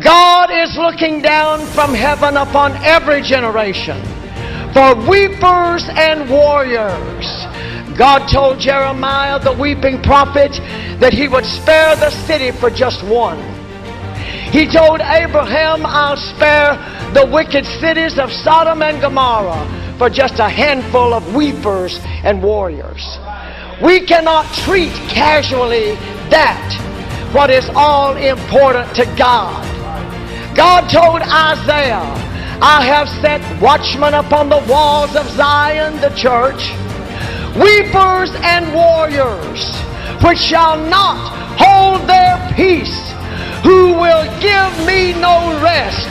God is looking down from heaven upon every generation for weepers and warriors. God told Jeremiah, the weeping prophet, that he would spare the city for just one. He told Abraham, I'll spare the wicked cities of Sodom and Gomorrah for just a handful of weepers and warriors. We cannot treat casually that what is all important to God. God told Isaiah, I have set watchmen upon the walls of Zion, the church, weepers and warriors, which shall not hold their peace, who will give me no rest,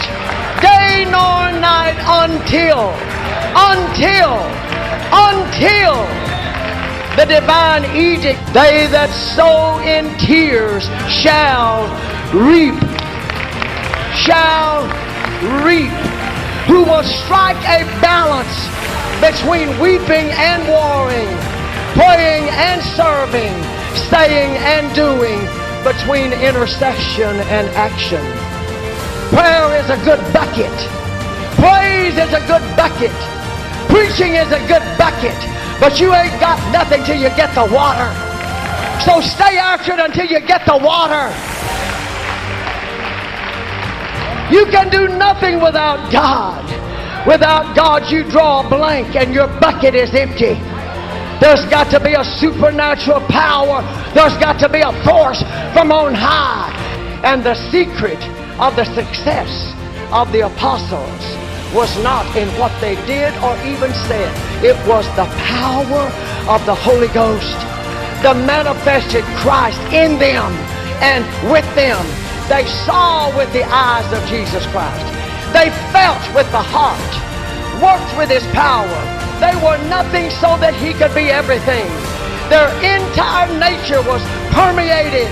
day nor night, until the divine edict, they that sow in tears shall reap, who will strike a balance between weeping and warring, praying and serving, saying and doing, between intercession and action. Prayer is a good bucket. Praise is a good bucket. Preaching is a good bucket. But you ain't got nothing till you get the water. So stay after it until you get the water. You can do nothing without God. Without God, you draw a blank and your bucket is empty. There's got to be a supernatural power. There's got to be a force from on high. And the secret of the success of the apostles was not in what they did or even said. It was the power of the Holy Ghost, the manifested Christ in them and with them. They saw with the eyes of Jesus Christ. They felt with the heart, worked with His power. They were nothing so that He could be everything. Their entire nature was permeated,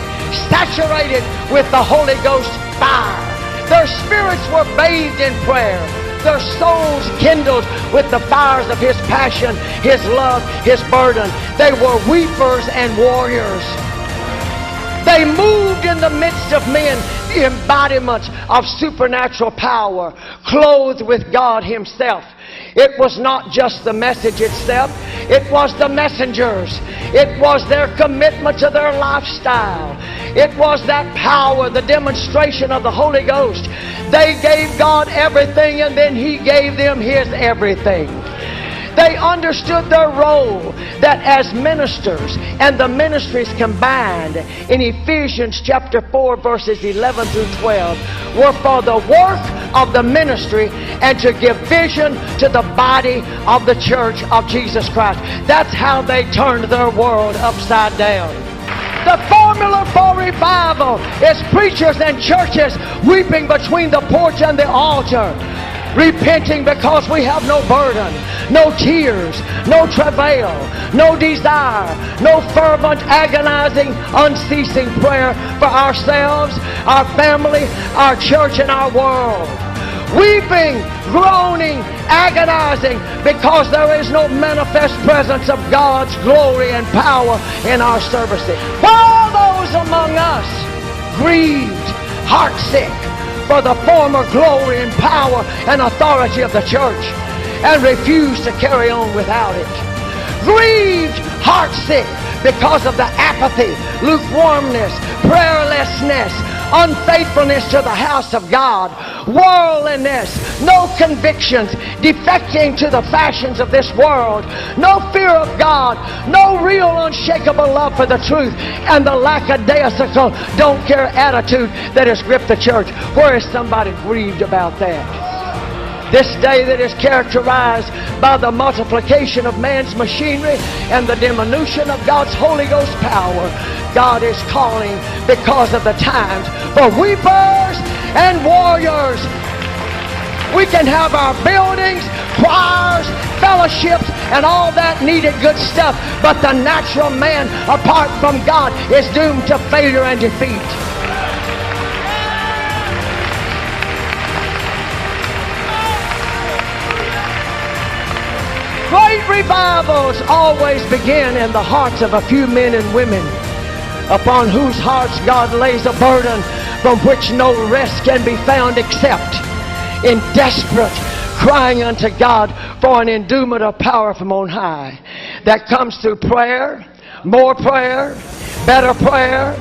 saturated with the Holy Ghost fire. Their spirits were bathed in prayer. Their souls kindled with the fires of His passion, His love, His burden. They were weepers and warriors. They moved in the midst of men, the embodiment of supernatural power, clothed with God Himself. It was not just the message itself. It was the messengers. It was their commitment to their lifestyle. It was that power, the demonstration of the Holy Ghost. They gave God everything, and then He gave them His everything. They understood their role, that as ministers, and the ministries combined in Ephesians chapter 4 verses 11 through 12 were for the work of the ministry and to give vision to the body of the church of Jesus Christ. That's how they turned their world upside down. The formula for revival is preachers and churches weeping between the porch and the altar, repenting because we have no burden, no tears, no travail, no desire, no fervent, agonizing, unceasing prayer for ourselves, our family, our church, and our world. Weeping, groaning, agonizing because there is no manifest presence of God's glory and power in our services. While those among us grieved, heartsick, for the former glory and power and authority of the church and refused to carry on without it. Grieved, heartsick because of the apathy, lukewarmness, prayerlessness, unfaithfulness to the house of God, worldliness, no convictions, defecting to the fashions of this world, no fear of God, no real unshakable love for the truth, and the lackadaisical don't care attitude that has gripped the church. Where is somebody grieved about that? This day that is characterized by the multiplication of man's machinery and the diminution of God's Holy Ghost power, God is calling because of the times for weepers and warriors. We can have our buildings, choirs, fellowships, and all that needed good stuff, but the natural man, apart from God, is doomed to failure and defeat. Great revivals always begin in the hearts of a few men and women upon whose hearts God lays a burden from which no rest can be found except in desperate crying unto God for an endowment of power from on high. That comes through prayer, more prayer, better prayer,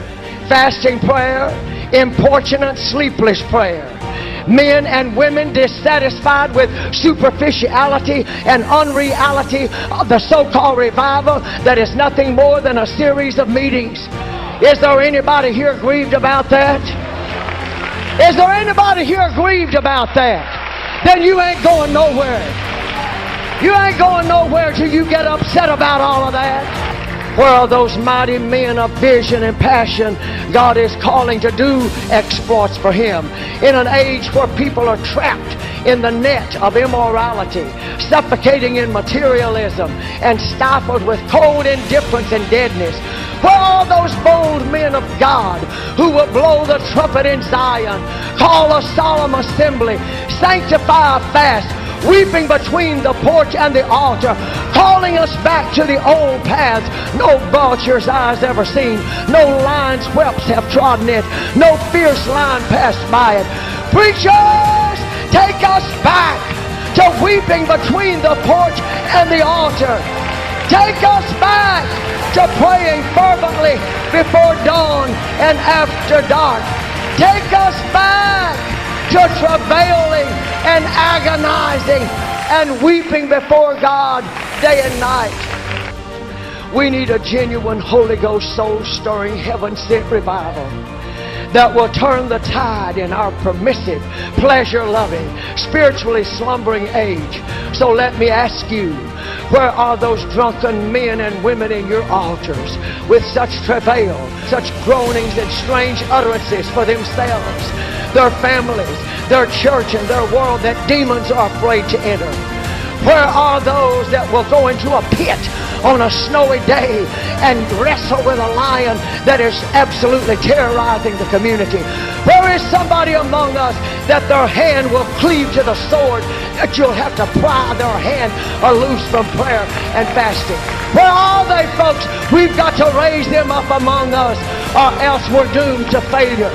fasting prayer, importunate, sleepless prayer. Men and women dissatisfied with superficiality and unreality of the so-called revival that is nothing more than a series of meetings. Is there anybody here grieved about that? Is there anybody here grieved about that? Then you ain't going nowhere. You ain't going nowhere till you get upset about all of that. Where are those mighty men of vision and passion God is calling to do exploits for Him in an age where people are trapped in the net of immorality, suffocating in materialism, and stifled with cold indifference and deadness? Where are those bold men of God who will blow the trumpet in Zion, call a solemn assembly, sanctify a fast, weeping between the porch and the altar, calling us back to the old paths no vulture's eyes ever seen, no lion's whelps have trodden it, no fierce lion passed by it. Preachers, take us back to weeping between the porch and the altar. Take us back to praying fervently before dawn and after dark. Take us back to travailing and agonizing and weeping before God day and night. We need a genuine Holy Ghost soul-stirring, heaven-sent revival that will turn the tide in our permissive, pleasure-loving, spiritually slumbering age. So let me ask you, where are those drunken men and women in your altars with such travail, such groanings and strange utterances for themselves, their families, their church, and their world that demons are afraid to enter? Where are those that will go into a pit on a snowy day and wrestle with a lion that is absolutely terrorizing the community? Where is somebody among us that their hand will cleave to the sword, that you'll have to pry their hand loose from prayer and fasting? Where are they, folks? We've got to raise them up among us, or else we're doomed to failure.